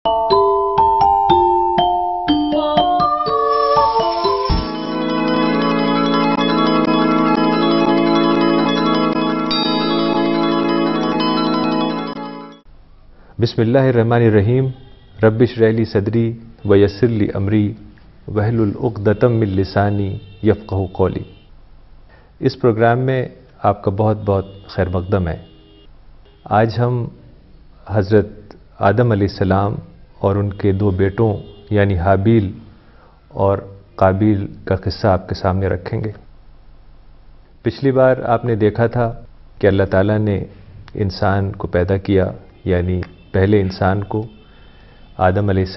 بسم اللہ الرحمن الرحیم رب اشرح لی صدری ویسر لی امری واحلل عقدۃ من لسانی یفقہوا قولی۔ اس پروگرام میں آپ کا بہت بہت خیر مقدم ہے۔ آج ہم حضرت آدم علیہ السلام اور ان کے دو بیٹوں یعنی حابیل اور قابیل کا قصہ آپ کے سامنے رکھیں گے۔ پچھلی بار آپ نے دیکھا تھا کہ اللہ تعالیٰ نے انسان کو پیدا کیا، یعنی پہلے انسان کو آدم علیہ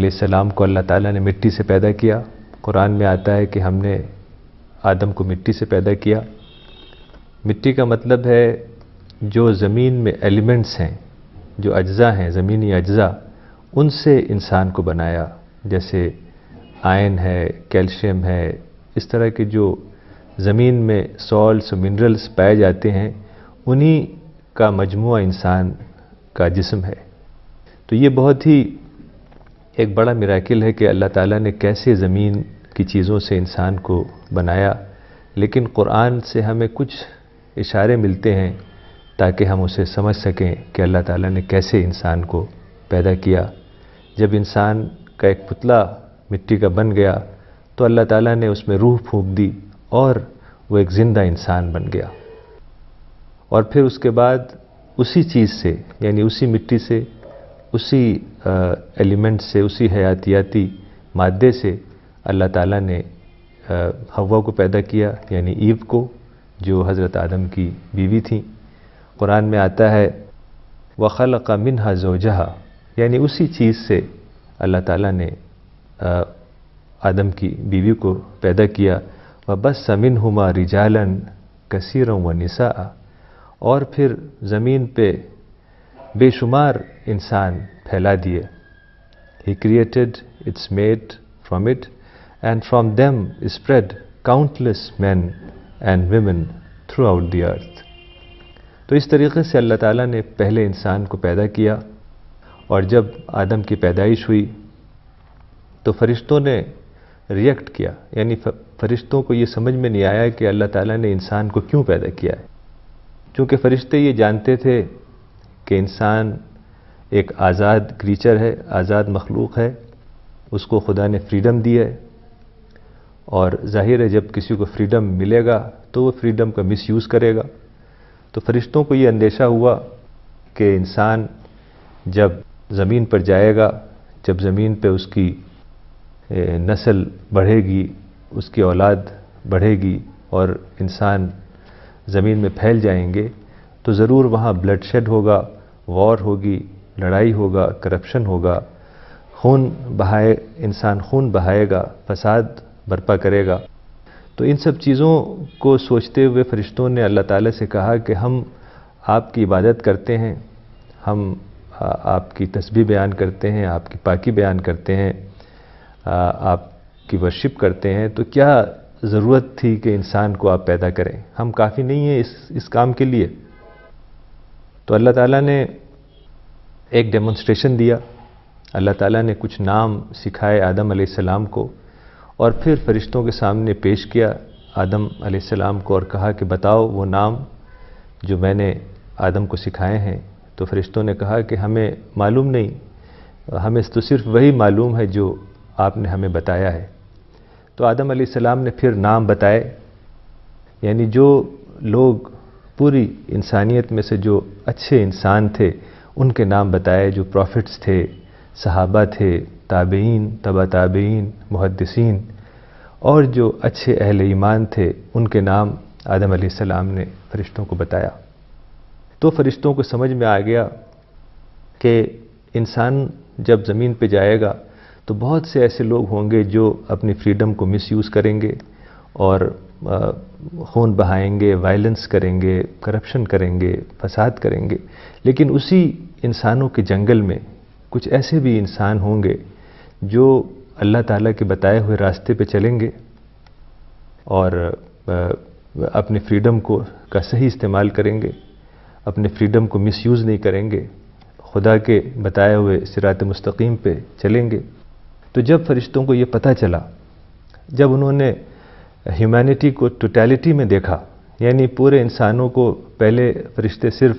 السلام کو اللہ تعالیٰ نے مٹی سے پیدا کیا۔ قرآن میں آتا ہے کہ ہم نے آدم کو مٹی سے پیدا کیا۔ مٹی کا مطلب ہے جو زمین میں ایلیمنٹس ہیں، جو اجزاء ہیں، زمینی اجزاء، ان سے انسان کو بنایا، جیسے آئرن ہے، کیلشیم ہے، اس طرح کے جو زمین میں سالٹس و منرلز پائے جاتے ہیں، انہی کا مجموعہ انسان کا جسم ہے۔ تو یہ بہت ہی ایک بڑا میراکل ہے کہ اللہ تعالیٰ نے کیسے زمین کی چیزوں سے انسان کو بنایا، لیکن قرآن سے ہمیں کچھ اشارے ملتے ہیں تاکہ ہم اسے سمجھ سکیں کہ اللہ تعالیٰ نے کیسے انسان کو پیدا کیا۔ جب انسان کا ایک پتلا مٹی کا بن گیا تو اللہ تعالیٰ نے اس میں روح پھونک دی اور وہ ایک زندہ انسان بن گیا، اور پھر اس کے بعد اسی چیز سے، یعنی اسی مٹی سے، اسی ایلیمنٹ سے، اسی حیاتیاتی مادے سے اللہ تعالیٰ نے حوا کو پیدا کیا، یعنی ایو کو، جو حضرت آدم کی بیوی تھیں۔ قرآن میں آتا ہے وَخَلَقَ مِنْهَا زَوْجَهَا، یعنی اسی چیز سے اللہ تعالیٰ نے آدم کی بیوی کو پیدا کیا۔ وَبَثَّ مِنْهُمَا رِجَالًا كَثِيرًا وَنِسَاءً، اور پھر زمین پہ بے شمار انسان پھیلا دیے۔ He created its mate from it, and from them spread countless men and women throughout the earth۔ تو اس طریقے سے اللہ تعالیٰ نے پہلے انسان کو پیدا کیا، اور جب آدم کی پیدائش ہوئی تو فرشتوں نے ریئیکٹ کیا، یعنی فرشتوں کو یہ سمجھ میں نہیں آیا کہ اللہ تعالیٰ نے انسان کو کیوں پیدا کیا ہے، چونکہ فرشتے یہ جانتے تھے کہ انسان ایک آزاد کریچر ہے، آزاد مخلوق ہے، اس کو خدا نے فریڈم دی ہے، اور ظاہر ہے جب کسی کو فریڈم ملے گا تو وہ فریڈم کا مس یوز کرے گا۔ تو فرشتوں کو یہ اندیشہ ہوا کہ انسان جب زمین پر جائے گا، جب زمین پہ اس کی نسل بڑھے گی، اس کی اولاد بڑھے گی اور انسان زمین میں پھیل جائیں گے، تو ضرور وہاں بلڈ شیڈ ہوگا، وار ہوگی، لڑائی ہوگا، کرپشن ہوگا، انسان خون بہائے گا، فساد برپا کرے گا۔ تو ان سب چیزوں کو سوچتے ہوئے فرشتوں نے اللہ تعالیٰ سے کہا کہ ہم آپ کی عبادت کرتے ہیں، ہم آپ کی تسبیح بیان کرتے ہیں، آپ کی پاکی بیان کرتے ہیں، آپ کی ورشپ کرتے ہیں، تو کیا ضرورت تھی کہ انسان کو آپ پیدا کریں؟ ہم کافی نہیں ہیں اس کام کے لیے؟ تو اللہ تعالیٰ نے ایک ڈیمونسٹریشن دیا۔ اللہ تعالیٰ نے کچھ نام سکھائے آدم علیہ السلام کو، اور پھر فرشتوں کے سامنے پیش کیا آدم علیہ السلام کو اور کہا کہ بتاؤ وہ نام جو میں نے آدم کو سکھائے ہیں۔ تو فرشتوں نے کہا کہ ہمیں معلوم نہیں، ہمیں تو صرف وہی معلوم ہے جو آپ نے ہمیں بتایا ہے۔ تو آدم علیہ السلام نے پھر نام بتائے، یعنی جو لوگ پوری انسانیت میں سے جو اچھے انسان تھے ان کے نام بتائے، جو پروفٹس تھے، صحابہ تھے، تابعین، تبع تابعین، محدثین، اور جو اچھے اہل ایمان تھے ان کے نام آدم علیہ السلام نے فرشتوں کو بتایا۔ تو فرشتوں کو سمجھ میں آ گیا کہ انسان جب زمین پہ جائے گا تو بہت سے ایسے لوگ ہوں گے جو اپنی فریڈم کو مس یوز کریں گے اور خون بہائیں گے، وائلنس کریں گے، کرپشن کریں گے، فساد کریں گے، لیکن اسی انسانوں کے جنگل میں کچھ ایسے بھی انسان ہوں گے جو اللہ تعالیٰ کے بتائے ہوئے راستے پہ چلیں گے اور اپنے فریڈم کا صحیح استعمال کریں گے، اپنے فریڈم کو مس یوز نہیں کریں گے، خدا کے بتائے ہوئے صراط مستقیم پہ چلیں گے۔ تو جب فرشتوں کو یہ پتہ چلا، جب انہوں نے ہیومینٹی کو ٹوٹیلٹی میں دیکھا، یعنی پورے انسانوں کو، پہلے فرشتے صرف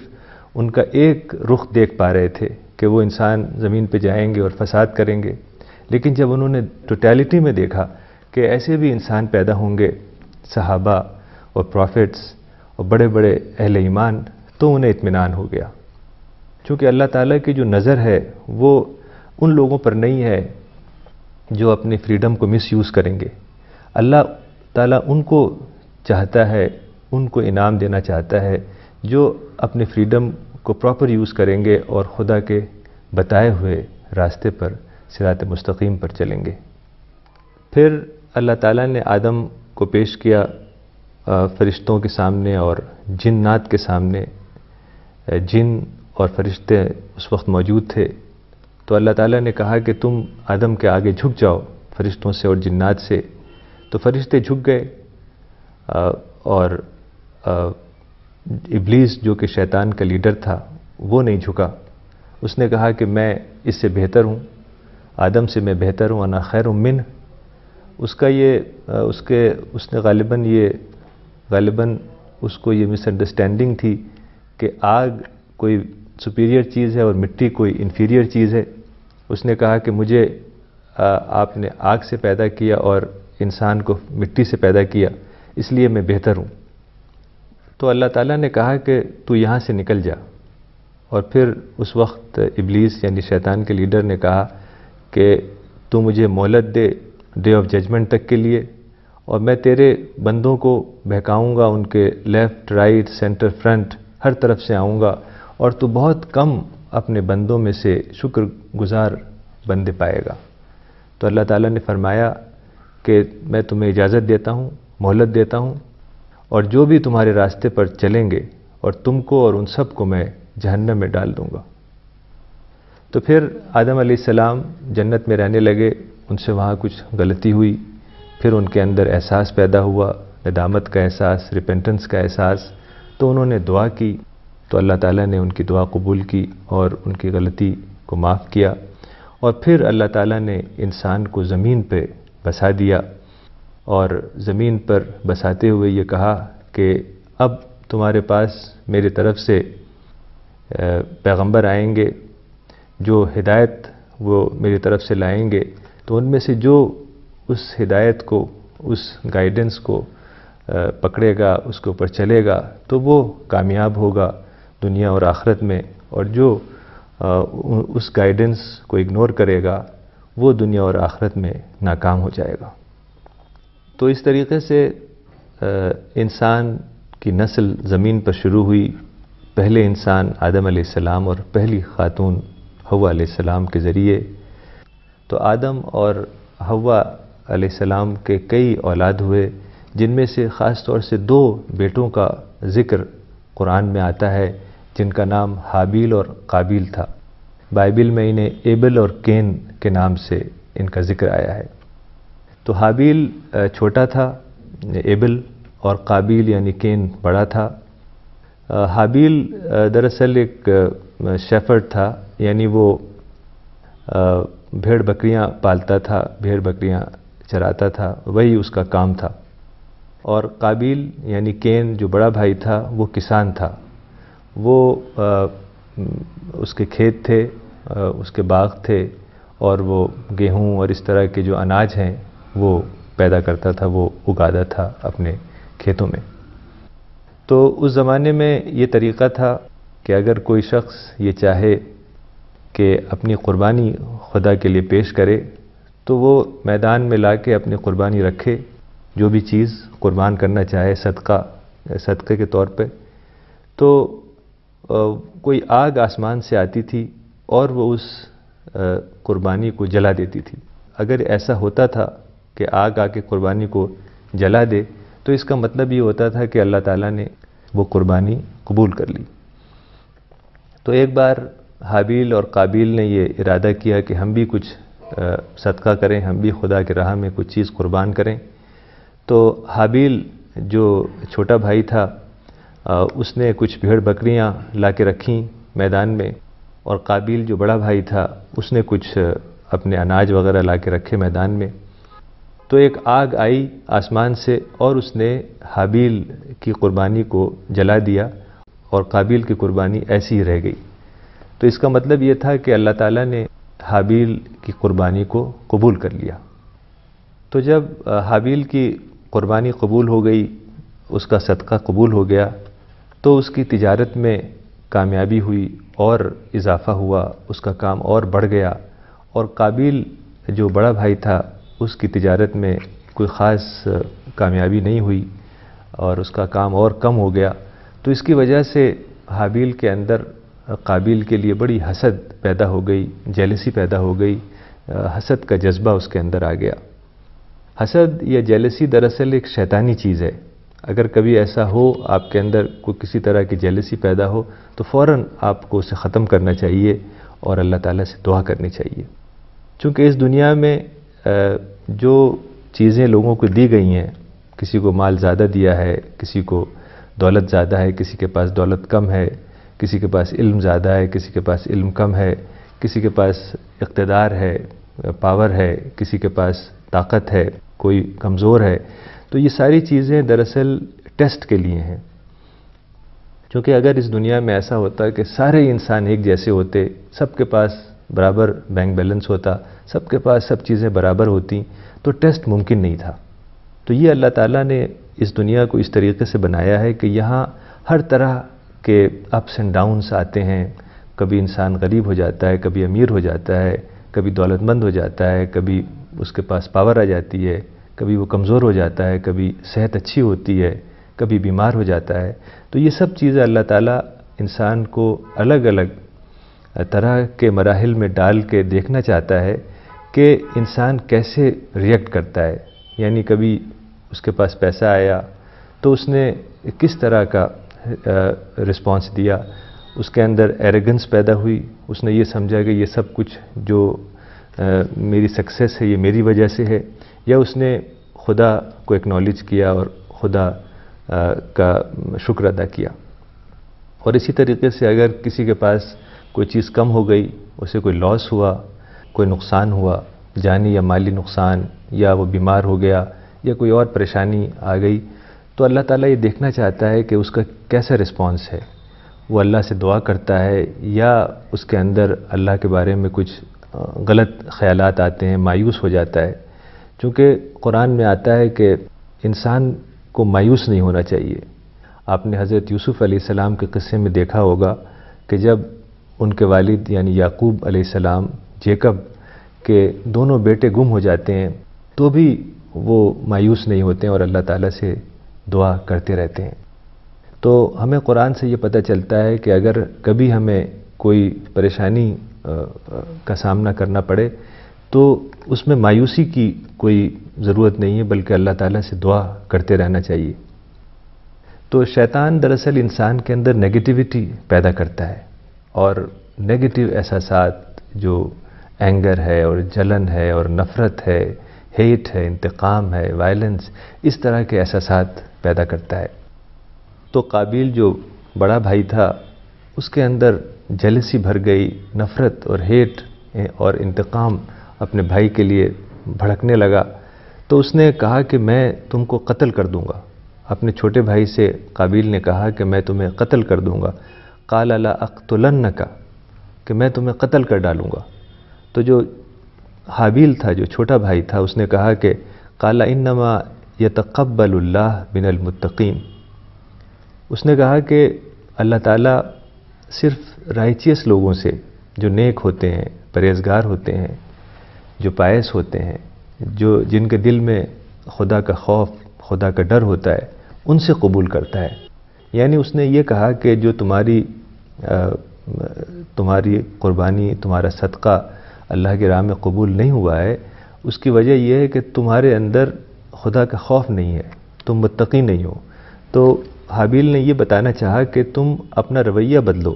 ان کا ایک رخ دیکھ پا رہے تھے کہ وہ انسان زمین پہ جائیں گے اور فساد کریں گے، لیکن جب انہوں نے ٹوٹیلٹی میں دیکھا کہ ایسے بھی انسان پیدا ہوں گے، صحابہ اور پروفٹس اور بڑے بڑے اہل ایمان، تو انہیں اطمینان ہو گیا۔ چونکہ اللہ تعالیٰ کی جو نظر ہے وہ ان لوگوں پر نہیں ہے جو اپنی فریڈم کو مس یوز کریں گے۔ اللہ تعالیٰ ان کو چاہتا ہے، ان کو انعام دینا چاہتا ہے جو اپنی فریڈم کو پراپر یوز کریں گے اور خدا کے بتائے ہوئے راستے پر، صراط مستقیم پر چلیں گے۔ پھر اللہ تعالیٰ نے آدم کو پیش کیا فرشتوں کے سامنے اور جنات کے سامنے۔ جن اور فرشتے اس وقت موجود تھے، تو اللہ تعالیٰ نے کہا کہ تم آدم کے آگے جھک جاؤ، فرشتوں سے اور جنات سے۔ تو فرشتے جھک گئے اور ابلیس جو کہ شیطان کا لیڈر تھا وہ نہیں جھکا۔ اس نے کہا کہ میں اس سے بہتر ہوں، آدم سے میں بہتر ہوں، انا خیر منہ۔ اس نے غالباً اس کو یہ مس انڈرسٹینڈنگ تھی کہ آگ کوئی سپیریئر چیز ہے اور مٹی کوئی انفیریئر چیز ہے۔ اس نے کہا کہ مجھے آپ نے آگ سے پیدا کیا اور انسان کو مٹی سے پیدا کیا، اس لیے میں بہتر ہوں۔ تو اللہ تعالیٰ نے کہا کہ تو یہاں سے نکل جا۔ اور پھر اس وقت ابلیس یعنی شیطان کے لیڈر نے کہا کہ تو مجھے مہلت دے ڈے آف ججمنٹ تک کے لیے، اور میں تیرے بندوں کو بہکاؤں گا، ان کے لیفٹ، رائٹ، سینٹر، فرنٹ، ہر طرف سے آؤں گا، اور تو بہت کم اپنے بندوں میں سے شکر گزار بندے پائے گا۔ تو اللہ تعالیٰ نے فرمایا کہ میں تمہیں اجازت دیتا ہوں، مہلت دیتا ہوں، اور جو بھی تمہارے راستے پر چلیں گے اور تم کو اور ان سب کو میں جہنم میں ڈال دوں گا۔ تو پھر آدم علیہ السلام جنت میں رہنے لگے، ان سے وہاں کچھ غلطی ہوئی، پھر ان کے اندر احساس پیدا ہوا، ندامت کا احساس، ریپینٹنس کا احساس، تو انہوں نے دعا کی، تو اللہ تعالیٰ نے ان کی دعا قبول کی اور ان کی غلطی کو معاف کیا۔ اور پھر اللہ تعالیٰ نے انسان کو زمین پہ بسا دیا، اور زمین پر بساتے ہوئے یہ کہا کہ اب تمہارے پاس میری طرف سے پیغمبر آئیں گے، جو ہدایت وہ میری طرف سے لائیں گے، تو ان میں سے جو اس ہدایت کو، اس گائیڈنس کو پکڑے گا، اس کے اوپر چلے گا، تو وہ کامیاب ہوگا دنیا اور آخرت میں، اور جو اس گائیڈنس کو اگنور کرے گا وہ دنیا اور آخرت میں ناکام ہو جائے گا۔ تو اس طریقے سے انسان کی نسل زمین پر شروع ہوئی، پہلے انسان آدم علیہ السلام اور پہلی خاتون حوا علیہ السلام کے ذریعے۔ تو آدم اور حوا علیہ السلام کے کئی اولاد ہوئے، جن میں سے خاص طور سے 2 بیٹوں کا ذکر قرآن میں آتا ہے، جن کا نام حابیل اور قابیل تھا۔ بائبل میں انہیں ایبل اور کین کے نام سے ان کا ذکر آیا ہے۔ تو حابیل چھوٹا تھا، ایبل، اور قابیل یعنی کین بڑا تھا۔ حابیل دراصل ایک شیفرڈ تھا، یعنی وہ بھیڑ بکریاں پالتا تھا، بھیڑ بکریاں چراتا تھا، وہی اس کا کام تھا۔ اور قابیل یعنی کین جو بڑا بھائی تھا وہ کسان تھا، وہ اس کے کھیت تھے، اس کے باغ تھے، اور وہ گیہوں اور اس طرح کے جو اناج ہیں وہ پیدا کرتا تھا، وہ اگاتا تھا اپنے کھیتوں میں۔ تو اس زمانے میں یہ طریقہ تھا کہ اگر کوئی شخص یہ چاہے کہ اپنی قربانی خدا کے لیے پیش کرے، تو وہ میدان میں لا کے اپنی قربانی رکھے، جو بھی چیز قربان کرنا چاہے صدقے کے طور پہ، تو کوئی آگ آسمان سے آتی تھی اور وہ اس قربانی کو جلا دیتی تھی۔ اگر ایسا ہوتا تھا کہ آگ آ کے قربانی کو جلا دے، تو اس کا مطلب یہ ہوتا تھا کہ اللہ تعالیٰ نے وہ قربانی قبول کر لی۔ تو ایک بار حابیل اور قابیل نے یہ ارادہ کیا کہ ہم بھی کچھ صدقہ کریں، ہم بھی خدا کے راہ میں کچھ چیز قربان کریں۔ تو حابیل جو چھوٹا بھائی تھا، اس نے کچھ بھیڑ بکریاں لا کے رکھیں میدان میں، اور قابیل جو بڑا بھائی تھا اس نے کچھ اپنے اناج وغیرہ لا کے رکھے میدان میں، تو ایک آگ آئی آسمان سے اور اس نے حابیل کی قربانی کو جلا دیا اور قابیل کی قربانی ایسی ہی رہ گئی۔ تو اس کا مطلب یہ تھا کہ اللہ تعالیٰ نے حابیل کی قربانی کو قبول کر لیا۔ تو جب حابیل کی قربانی قبول ہو گئی، اس کا صدقہ قبول ہو گیا، تو اس کی تجارت میں کامیابی ہوئی اور اضافہ ہوا، اس کا کام اور بڑھ گیا، اور قابیل جو بڑا بھائی تھا اس کی تجارت میں کوئی خاص کامیابی نہیں ہوئی اور اس کا کام اور کم ہو گیا۔ تو اس کی وجہ سے حابیل کے اندر قابیل کے لیے بڑی حسد پیدا ہو گئی، جیلسی پیدا ہو گئی، حسد کا جذبہ اس کے اندر آ گیا۔ حسد یا جیلسی دراصل ایک شیطانی چیز ہے۔ اگر کبھی ایسا ہو آپ کے اندر کوئی کسی طرح کی جیلسی پیدا ہو تو فوراً آپ کو اسے ختم کرنا چاہیے اور اللہ تعالیٰ سے دعا کرنی چاہیے، چونکہ اس دنیا میں جو چیزیں لوگوں کو دی گئی ہیں، کسی کو مال زیادہ دیا ہے، کسی کو دولت زیادہ ہے، کسی کے پاس دولت کم ہے، کسی کے پاس علم زیادہ ہے، کسی کے پاس علم کم ہے، کسی کے پاس اقتدار ہے، پاور ہے، کسی کے پاس طاقت ہے، کوئی کمزور ہے۔ تو یہ ساری چیزیں دراصل ٹیسٹ کے لیے ہیں، چونکہ اگر اس دنیا میں ایسا ہوتا کہ سارے انسان ایک جیسے ہوتے، سب کے پاس برابر بینک بیلنس ہوتا، سب کے پاس سب چیزیں برابر ہوتی، تو ٹیسٹ ممکن نہیں تھا۔ تو یہ اللہ تعالیٰ نے اس دنیا کو اس طریقے سے بنایا ہے کہ یہاں ہر طرح کے اپس اینڈ ڈاؤنس آتے ہیں، کبھی انسان غریب ہو جاتا ہے، کبھی امیر ہو جاتا ہے، کبھی دولت مند ہو جاتا ہے، کبھی اس کے پاس پاور آ جاتی ہے، کبھی وہ کمزور ہو جاتا ہے، کبھی صحت اچھی ہوتی ہے، کبھی بیمار ہو جاتا ہے۔ تو یہ سب چیزیں اللہ تعالیٰ انسان کو الگ الگ طرح کے مراحل میں ڈال کے دیکھنا چاہتا ہے کہ انسان کیسے ریئیکٹ کرتا ہے۔ یعنی کبھی اس کے پاس پیسہ آیا تو اس نے کس طرح کا رسپانس دیا، اس کے اندر ایروگنس پیدا ہوئی، اس نے یہ سمجھا کہ یہ سب کچھ جو میری سکسیس ہے یہ میری وجہ سے ہے، یا اس نے خدا کو ایکنالج کیا اور خدا کا شکر ادا کیا۔ اور اسی طریقے سے اگر کسی کے پاس کوئی چیز کم ہو گئی، اسے کوئی لاس ہوا، کوئی نقصان ہوا، جانی یا مالی نقصان، یا وہ بیمار ہو گیا یا کوئی اور پریشانی آ گئی، تو اللہ تعالیٰ یہ دیکھنا چاہتا ہے کہ اس کا کیسا رسپانس ہے۔ وہ اللہ سے دعا کرتا ہے یا اس کے اندر اللہ کے بارے میں کچھ غلط خیالات آتے ہیں، مایوس ہو جاتا ہے۔ چونکہ قرآن میں آتا ہے کہ انسان کو مایوس نہیں ہونا چاہیے۔ آپ نے حضرت یوسف علیہ السلام کے قصے میں دیکھا ہوگا کہ جب ان کے والد یعنی یعقوب علیہ السلام، جیکب کے دونوں بیٹے گم ہو جاتے ہیں تو بھی وہ مایوس نہیں ہوتے ہیں اور اللہ تعالیٰ سے دعا کرتے رہتے ہیں۔ تو ہمیں قرآن سے یہ پتہ چلتا ہے کہ اگر کبھی ہمیں کوئی پریشانی کا سامنا کرنا پڑے تو اس میں مایوسی کی کوئی ضرورت نہیں ہے، بلکہ اللہ تعالیٰ سے دعا کرتے رہنا چاہیے۔ تو شیطان دراصل انسان کے اندر نیگیٹیوٹی پیدا کرتا ہے، اور نیگیٹیو احساسات جو اینگر ہے اور جلن ہے اور نفرت ہے، ہیٹ ہے، انتقام ہے، وائلنس، اس طرح کے احساسات پیدا کرتا ہے۔ تو قابیل جو بڑا بھائی تھا اس کے اندر جیلسی بھر گئی، نفرت اور ہیٹ اور انتقام اپنے بھائی کے لیے بھڑکنے لگا، تو اس نے کہا کہ میں تم کو قتل کر دوں گا۔ اپنے چھوٹے بھائی سے قابیل نے کہا کہ میں تمہیں قتل کر دوں گا۔ قال لا اقتلنک، کہ میں تمہیں قتل کر ڈالوں گا۔ تو جو حابیل تھا، جو چھوٹا بھائی تھا، اس نے کہا کہ قال انما یتقبل اللہ من المتقین، اس نے کہا کہ اللہ تعالیٰ صرف رائچیس لوگوں سے، جو نیک ہوتے ہیں، پرہیزگار ہوتے ہیں، جو پائس ہوتے ہیں، جن کے دل میں خدا کا خوف، خدا کا ڈر ہوتا ہے، ان سے قبول کرتا ہے۔ یعنی اس نے یہ کہا کہ جو تمہاری قربانی، تمہارا صدقہ اللہ کی راہ میں قبول نہیں ہوا ہے، اس کی وجہ یہ ہے کہ تمہارے اندر خدا کا خوف نہیں ہے، تم متقی نہیں ہو۔ تو حابیل نے یہ بتانا چاہا کہ تم اپنا رویہ بدلو،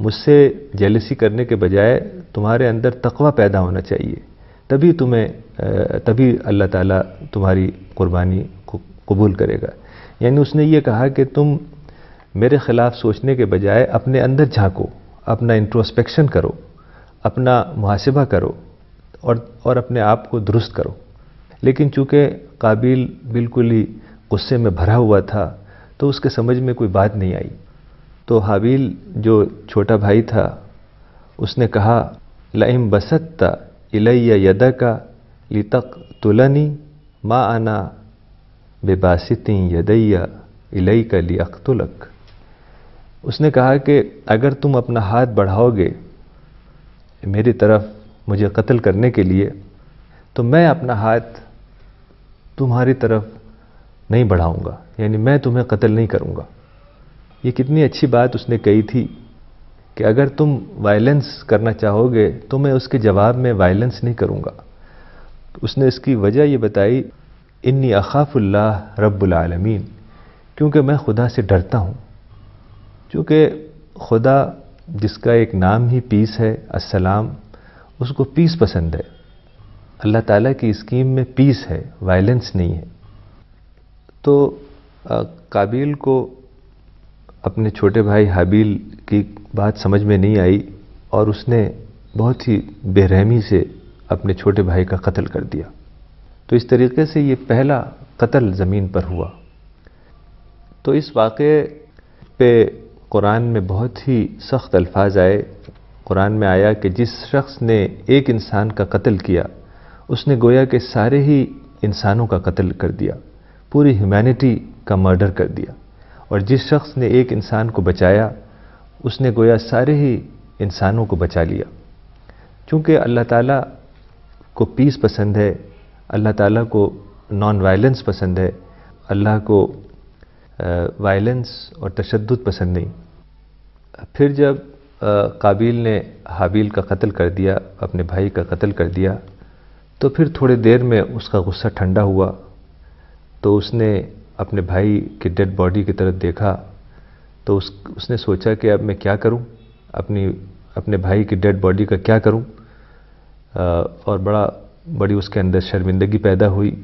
مجھ سے جیلسی کرنے کے بجائے تمہارے اندر تقوی پیدا ہونا چاہیے، تبھی اللہ تعالیٰ تمہاری قربانی کو قبول کرے گا۔ یعنی اس نے یہ کہا کہ تم میرے خلاف سوچنے کے بجائے اپنے اندر جھانکو، اپنا انٹروسپیکشن کرو، اپنا محاسبہ کرو اور اپنے آپ کو درست کرو۔ لیکن چونکہ قابیل بالکل ہی غصے میں بھرا ہوا تھا تو اس کے سمجھ میں کوئی بات نہیں آئی۔ تو حابیل جو چھوٹا بھائی تھا اس نے کہا لئن بسطت الی یدک لتقتلنی ما انا بباسط یدی الیک لاقتلک۔ اس نے کہا کہ اگر تم اپنا ہاتھ بڑھاؤ گے میری طرف مجھے قتل کرنے کے لیے تو میں اپنا ہاتھ تمہاری طرف نہیں بڑھاؤں گا، یعنی میں تمہیں قتل نہیں کروں گا۔ یہ کتنی اچھی بات اس نے کہی تھی کہ اگر تم وائلنس کرنا چاہو گے تو میں اس کے جواب میں وائلنس نہیں کروں گا۔ اس نے اس کی وجہ یہ بتائی انی اخاف اللہ رب العالمین، کیونکہ میں خدا سے ڈرتا ہوں۔ چونکہ خدا جس کا ایک نام ہی پیس ہے، السلام، اس کو پیس پسند ہے۔ اللہ تعالیٰ کی اسکیم میں پیس ہے، وائلنس نہیں ہے۔ تو قابیل کو اپنے چھوٹے بھائی حابیل کی بات سمجھ میں نہیں آئی اور اس نے بہت ہی بے رحمی سے اپنے چھوٹے بھائی کا قتل کر دیا۔ تو اس طریقے سے یہ پہلا قتل زمین پر ہوا۔ تو اس واقعے پہ قرآن میں بہت ہی سخت الفاظ آئے۔ قرآن میں آیا کہ جس شخص نے ایک انسان کا قتل کیا اس نے گویا کہ سارے ہی انسانوں کا قتل کر دیا، پوری ہیومینٹی کا مرڈر کر دیا۔ اور جس شخص نے ایک انسان کو بچایا اس نے گویا سارے ہی انسانوں کو بچا لیا۔ چونکہ اللہ تعالیٰ کو پیس پسند ہے، اللہ تعالیٰ کو نان وائلنس پسند ہے، اللہ کو وائلنس اور تشدد پسند نہیں۔ پھر جب قابیل نے حابیل کا قتل کر دیا، اپنے بھائی کا قتل کر دیا، تو پھر تھوڑے دیر میں اس کا غصہ ٹھنڈا ہوا تو اس نے اپنے بھائی کی ڈیڈ باڈی کی طرف دیکھا تو اس نے سوچا کہ اب میں کیا کروں، اپنے بھائی کی ڈیڈ باڈی کا کیا کروں، اور بڑی اس کے اندر شرمندگی پیدا ہوئی۔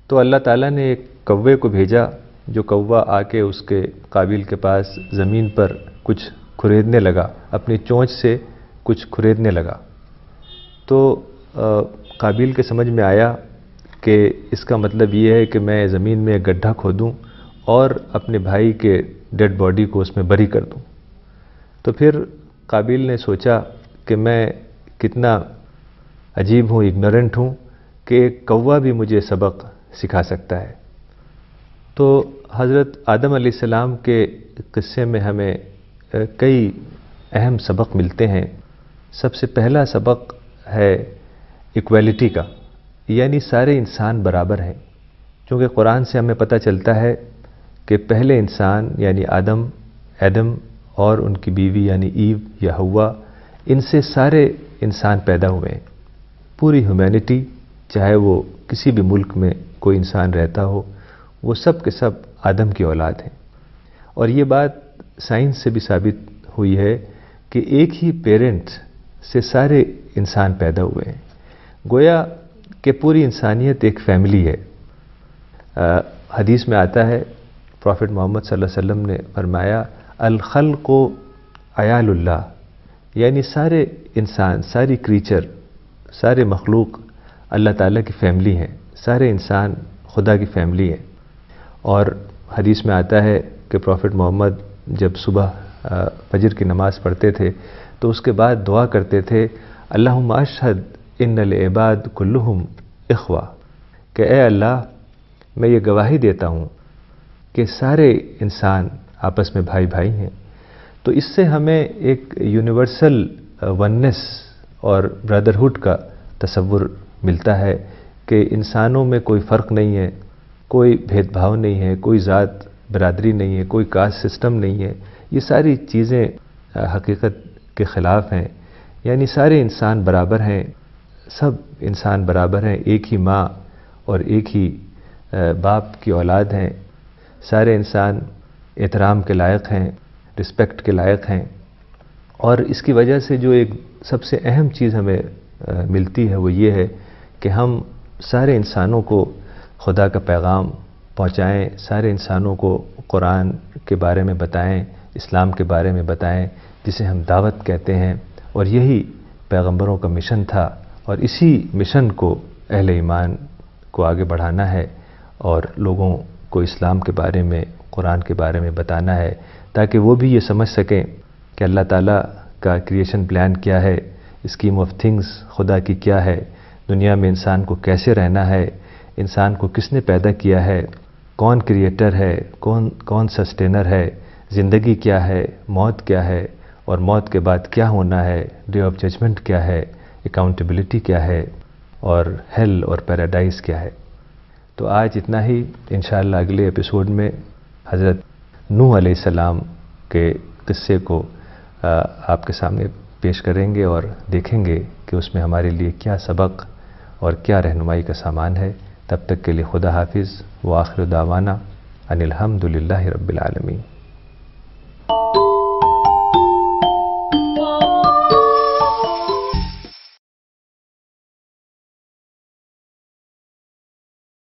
تو اللہ تعالیٰ نے ایک کوے کو بھیجا، جو کوا آ کے اس کے قابیل کے پاس زمین پر کچھ کھریدنے لگا، اپنی چونچ سے کچھ کھریدنے لگا۔ تو قابیل کے سمجھ میں آیا کہ اس کا مطلب یہ ہے کہ میں زمین میں ایک گڈھا کھودوں اور اپنے بھائی کے ڈیڈ باڈی کو اس میں بری کر دوں۔ تو پھر قابیل نے سوچا کہ میں کتنا عجیب ہوں، اگنورنٹ ہوں کہ ایک کوا بھی مجھے سبق سکھا سکتا ہے۔ تو حضرت آدم علیہ السلام کے قصے میں ہمیں کئی اہم سبق ملتے ہیں۔ سب سے پہلا سبق ہے ایکویلٹی کا، یعنی سارے انسان برابر ہیں۔ چونکہ قرآن سے ہمیں پتہ چلتا ہے کہ پہلے انسان یعنی آدم اور ان کی بیوی یعنی ایو یا حوا، ان سے سارے انسان پیدا ہوئے ہیں۔ پوری ہیومینٹی، چاہے وہ کسی بھی ملک میں کوئی انسان رہتا ہو، وہ سب کے سب آدم کی اولاد ہیں۔ اور یہ بات سائنس سے بھی ثابت ہوئی ہے کہ ایک ہی پیرنٹ سے سارے انسان پیدا ہوئے ہیں۔ گویا کہ پوری انسانیت ایک فیملی ہے۔ حدیث میں آتا ہے، پروفٹ محمد صلی اللہ علیہ وسلم نے فرمایا الخلق عیال اللہ، یعنی سارے انسان، ساری کریچر، سارے مخلوق اللہ تعالیٰ کی فیملی ہیں، سارے انسان خدا کی فیملی ہیں۔ اور حدیث میں آتا ہے کہ پروفٹ محمد جب صبح فجر کی نماز پڑھتے تھے تو اس کے بعد دعا کرتے تھے اللہم اشہد ان العباد کلہم اخوہ، کہ اے اللہ میں یہ گواہی دیتا ہوں کہ سارے انسان آپس میں بھائی بھائی ہیں۔ تو اس سے ہمیں ایک یونیورسل وننس اور برادرہڈ کا تصور ملتا ہے کہ انسانوں میں کوئی فرق نہیں ہے، کوئی بھید بھاؤ نہیں ہے، کوئی ذات برادری نہیں ہے، کوئی کاسٹ سسٹم نہیں ہے۔ یہ ساری چیزیں حقیقت کے خلاف ہیں، یعنی سارے انسان برابر ہیں، سب انسان برابر ہیں، ایک ہی ماں اور ایک ہی باپ کی اولاد ہیں۔ سارے انسان احترام کے لائق ہیں، رسپیکٹ کے لائق ہیں۔ اور اس کی وجہ سے جو ایک سب سے اہم چیز ہمیں ملتی ہے وہ یہ ہے کہ ہم سارے انسانوں کو خدا کا پیغام پہنچائیں، سارے انسانوں کو قرآن کے بارے میں بتائیں، اسلام کے بارے میں بتائیں، جسے ہم دعوت کہتے ہیں، اور یہی پیغمبروں کا مشن تھا، اور اسی مشن کو اہل ایمان کو آگے بڑھانا ہے اور لوگوں کو اسلام کے بارے میں، قرآن کے بارے میں بتانا ہے، تاکہ وہ بھی یہ سمجھ سکیں کہ اللہ تعالیٰ کا کریشن پلان کیا ہے، اسکیم آف تھنگز خدا کی کیا ہے، دنیا میں انسان کو کیسے رہنا ہے، انسان کو کس نے پیدا کیا ہے، کون کریٹر ہے، کون سسٹینر ہے، زندگی کیا ہے، موت کیا ہے، اور موت کے بعد کیا ہونا ہے، ڈے آف ججمنٹ کیا ہے، اکاؤنٹیبلٹی کیا ہے، اور ہیل اور پیراڈائز کیا ہے۔ تو آج اتنا ہی، انشاءاللہ اگلے ایپیسوڈ میں حضرت نوح علیہ السلام کے قصے کو آپ کے سامنے پیش کریں گے اور دیکھیں گے کہ اس میں ہمارے لیے کیا سبق اور کیا رہنمائی کا سامان ہے۔ تب تک کے لیے خدا حافظ، وآخر دعوانا ان الحمد للہ رب العالمین۔